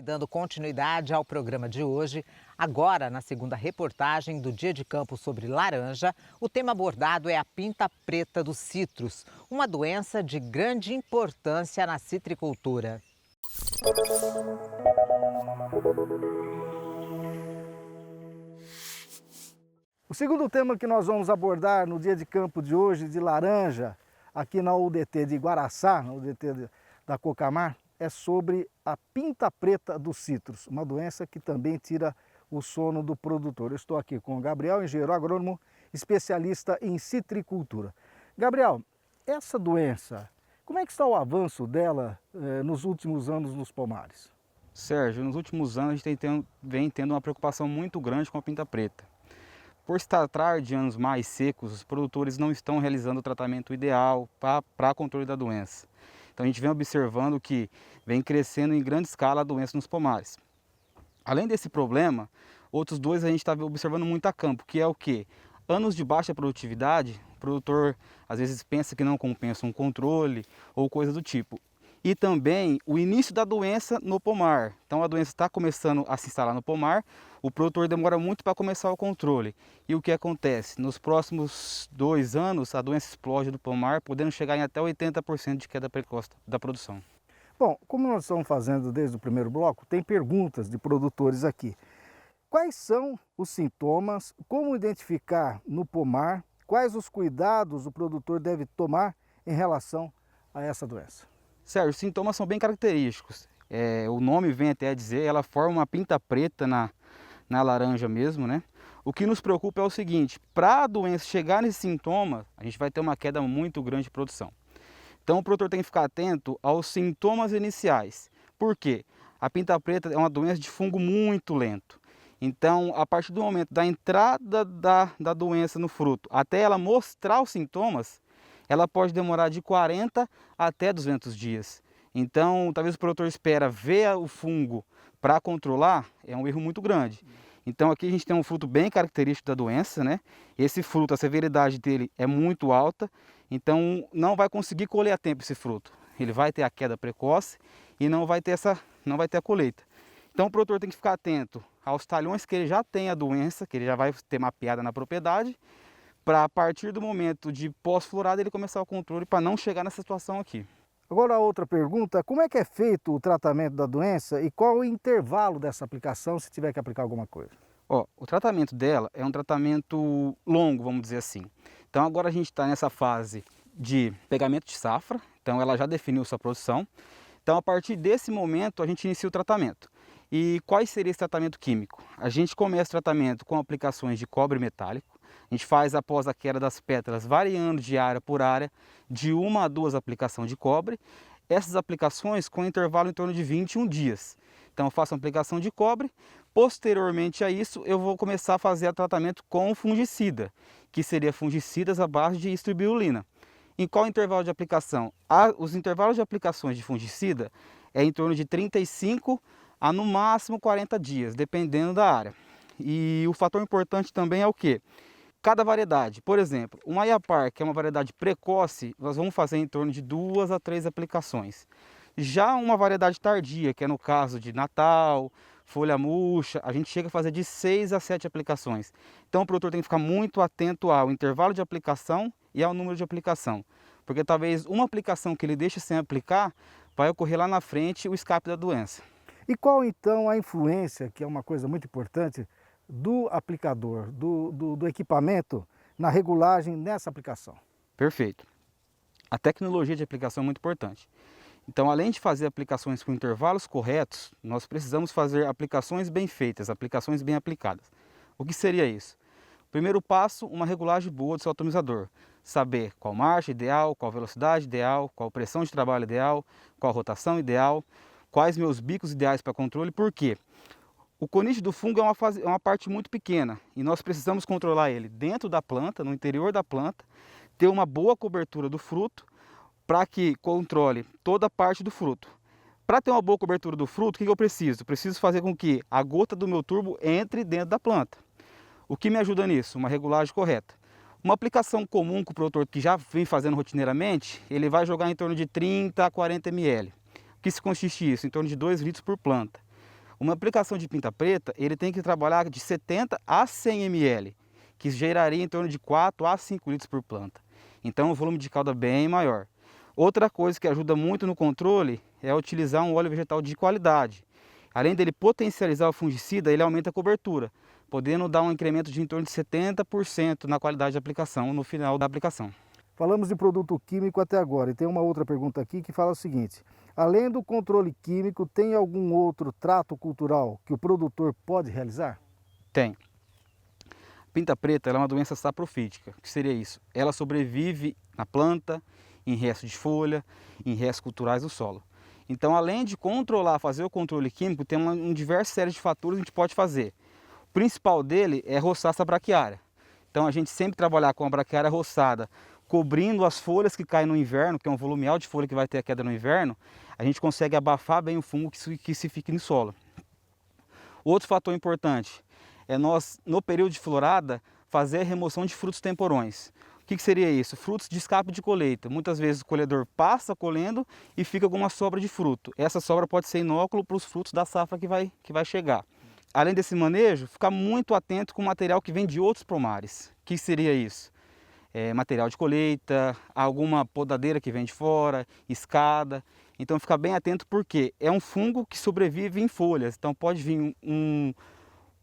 Dando continuidade ao programa de hoje, agora na segunda reportagem do Dia de Campo sobre laranja, o tema abordado é a pinta preta dos citros, uma doença de grande importância na citricultura. O segundo tema que nós vamos abordar no Dia de Campo de hoje, de laranja, aqui na UDT de Guaraçá, na UDT da Cocamar, é sobre a pinta preta dos citros, uma doença que também tira o sono do produtor. Eu estou aqui com o Gabriel, engenheiro agrônomo, especialista em citricultura. Gabriel, essa doença, como é que está o avanço dela nos últimos anos nos pomares? Sérgio, nos últimos anos a gente vem tendo uma preocupação muito grande com a pinta preta. Por se tratar de anos mais secos, os produtores não estão realizando o tratamento ideal para controle da doença. Então a gente vem observando que vem crescendo em grande escala a doença nos pomares. Além desse problema, outros dois a gente está observando muito a campo, que é o quê? Anos de baixa produtividade, o produtor às vezes pensa que não compensa um controle ou coisa do tipo. E também o início da doença no pomar. Então a doença está começando a se instalar no pomar, o produtor demora muito para começar o controle. E o que acontece? Nos próximos 2 anos a doença explode do pomar, podendo chegar em até 80% de queda precoce da produção. Bom, como nós estamos fazendo desde o primeiro bloco, tem perguntas de produtores aqui. Quais são os sintomas, como identificar no pomar, quais os cuidados o produtor deve tomar em relação a essa doença? Sérgio, os sintomas são bem característicos. O nome vem até a dizer, ela forma uma pinta preta na laranja mesmo, né? O que nos preocupa é o seguinte, para a doença chegar nesse sintoma, a gente vai ter uma queda muito grande de produção. Então o produtor tem que ficar atento aos sintomas iniciais. Por quê? A pinta preta é uma doença de fungo muito lento. Então, a partir do momento da entrada da doença no fruto até ela mostrar os sintomas, ela pode demorar de 40 até 200 dias. Então, talvez o produtor espera ver o fungo para controlar, é um erro muito grande. Então, aqui a gente tem um fruto bem característico da doença, né? Esse fruto, a severidade dele é muito alta, então não vai conseguir colher a tempo esse fruto. Ele vai ter a queda precoce e não vai ter a colheita. Então, o produtor tem que ficar atento aos talhões que ele já tem a doença, que ele já vai ter mapeada na propriedade, para a partir do momento de pós-florada ele começar o controle para não chegar nessa situação aqui. Agora a outra pergunta, como é que é feito o tratamento da doença e qual o intervalo dessa aplicação se tiver que aplicar alguma coisa? O tratamento dela é um tratamento longo, vamos dizer assim. Então agora a gente está nessa fase de pegamento de safra, então ela já definiu sua produção. Então a partir desse momento a gente inicia o tratamento. E qual seria esse tratamento químico? A gente começa o tratamento com aplicações de cobre metálico. A gente faz após a queda das pétalas, variando de área por área, de 1 a 2 aplicações de cobre. Essas aplicações com intervalo em torno de 21 dias. Então eu faço a aplicação de cobre, posteriormente a isso eu vou começar a fazer o tratamento com fungicida, que seria fungicidas à base de istrobirulina. Em qual intervalo de aplicação? Os intervalos de aplicações de fungicida é em torno de 35 a no máximo 40 dias, dependendo da área. E o fator importante também é o quê? Cada variedade, por exemplo, o Maiapar, que é uma variedade precoce, nós vamos fazer em torno de 2 a 3 aplicações. Já uma variedade tardia, que é no caso de Natal, folha murcha, a gente chega a fazer de 6 a 7 aplicações. Então o produtor tem que ficar muito atento ao intervalo de aplicação e ao número de aplicação. Porque talvez uma aplicação que ele deixe sem aplicar, vai ocorrer lá na frente o escape da doença. E qual então a influência, que é uma coisa muito importante, do aplicador, do equipamento na regulagem nessa aplicação? Perfeito. A tecnologia de aplicação é muito importante. Então, além de fazer aplicações com intervalos corretos, nós precisamos fazer aplicações bem feitas, aplicações bem aplicadas. O que seria isso? Primeiro passo, uma regulagem boa do seu atomizador. Saber qual marcha ideal, qual velocidade ideal, qual pressão de trabalho ideal, qual rotação ideal, quais meus bicos ideais para controle, por quê? O conite do fungo é uma parte muito pequena e nós precisamos controlar ele dentro da planta, no interior da planta, ter uma boa cobertura do fruto para que controle toda a parte do fruto. Para ter uma boa cobertura do fruto, o que eu preciso? Preciso fazer com que a gota do meu turbo entre dentro da planta. O que me ajuda nisso? Uma regulagem correta. Uma aplicação comum que o produtor que já vem fazendo rotineiramente, ele vai jogar em torno de 30 a 40 ml. O que se consiste isso? Em torno de 2 litros por planta. Uma aplicação de pinta preta, ele tem que trabalhar de 70 a 100 ml, que geraria em torno de 4 a 5 litros por planta. Então o volume de calda é bem maior. Outra coisa que ajuda muito no controle é utilizar um óleo vegetal de qualidade. Além dele potencializar o fungicida, ele aumenta a cobertura, podendo dar um incremento de em torno de 70% na qualidade de aplicação no final da aplicação. Falamos de produto químico até agora e tem uma outra pergunta aqui que fala o seguinte: além do controle químico, tem algum outro trato cultural que o produtor pode realizar? Tem. Pinta preta ela é uma doença saprofítica. O que seria isso? Ela sobrevive na planta, em restos de folha, em restos culturais do solo. Então, além de controlar, fazer o controle químico, tem uma diversas séries de fatores que a gente pode fazer. O principal dele é roçar essa braquiária. Então, a gente sempre trabalhar com a braquiária roçada, cobrindo as folhas que caem no inverno, que é um volume alto de folha que vai ter a queda no inverno, a gente consegue abafar bem o fungo que se fica no solo. Outro fator importante é nós, no período de florada, fazer a remoção de frutos temporões. O que seria isso? Frutos de escape de colheita. Muitas vezes o colhedor passa colhendo e fica com uma sobra de fruto. Essa sobra pode ser inóculo para os frutos da safra que vai chegar. Além desse manejo, ficar muito atento com o material que vem de outros pomares. O que seria isso? Material de colheita, alguma podadeira que vem de fora, escada. Então ficar bem atento porque é um fungo que sobrevive em folhas. Então pode vir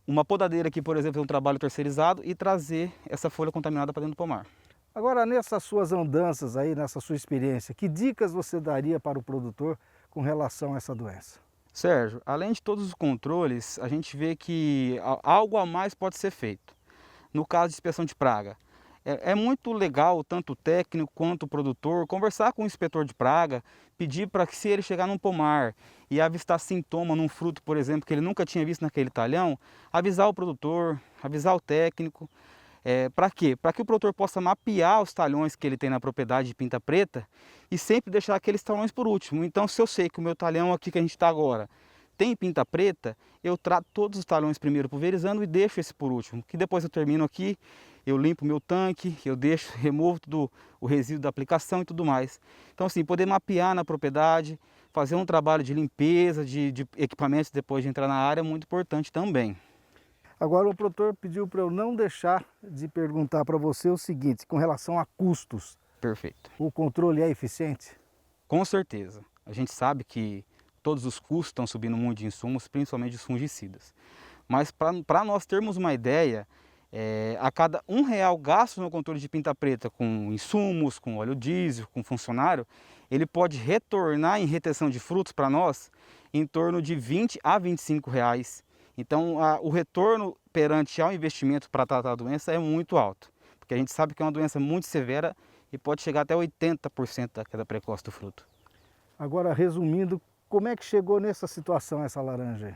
uma podadeira aqui, por exemplo, um trabalho terceirizado e trazer essa folha contaminada para dentro do pomar. Agora, nessas suas andanças aí, nessa sua experiência, que dicas você daria para o produtor com relação a essa doença? Sérgio, além de todos os controles, a gente vê que algo a mais pode ser feito. No caso de inspeção de praga, é muito legal, tanto o técnico quanto o produtor, conversar com o inspetor de praga, pedir para que, se ele chegar num pomar e avistar sintoma num fruto, por exemplo, que ele nunca tinha visto naquele talhão, avisar o produtor, avisar o técnico. Para quê? Para que o produtor possa mapear os talhões que ele tem na propriedade de pinta preta e sempre deixar aqueles talhões por último. Então, se eu sei que o meu talhão aqui que a gente está agora tem pinta preta, eu trato todos os talhões primeiro pulverizando e deixo esse por último. Que depois eu termino aqui, eu limpo o meu tanque, eu deixo, removo todo o resíduo da aplicação e tudo mais. Então, assim, poder mapear na propriedade, fazer um trabalho de limpeza de equipamentos depois de entrar na área é muito importante também. Agora, o produtor pediu para eu não deixar de perguntar para você o seguinte, com relação a custos. Perfeito. O controle é eficiente? Com certeza. A gente sabe que todos os custos estão subindo muito de insumos, principalmente os fungicidas. Mas para nós termos uma ideia, a cada R$1 gasto no controle de pinta preta com insumos, com óleo diesel, com funcionário, ele pode retornar em retenção de frutos para nós em torno de R$20 a R$25. Então, o retorno perante ao investimento para tratar a doença é muito alto, porque a gente sabe que é uma doença muito severa e pode chegar até 80% da queda precoce do fruto. Agora, resumindo, como é que chegou nessa situação essa laranja aí?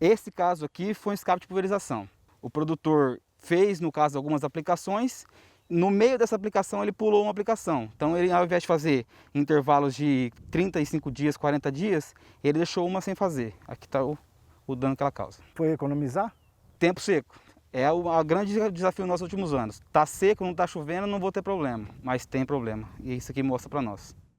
Esse caso aqui foi um escape de pulverização. O produtor fez, no caso, algumas aplicações. No meio dessa aplicação, ele pulou uma aplicação. Então, ele, ao invés de fazer intervalos de 35 dias, 40 dias, ele deixou uma sem fazer. Aqui está o dano que ela causa. Foi economizar? Tempo seco. É o grande desafio dos nossos últimos anos. Está seco, não está chovendo, não vou ter problema. Mas tem problema. E isso aqui mostra para nós.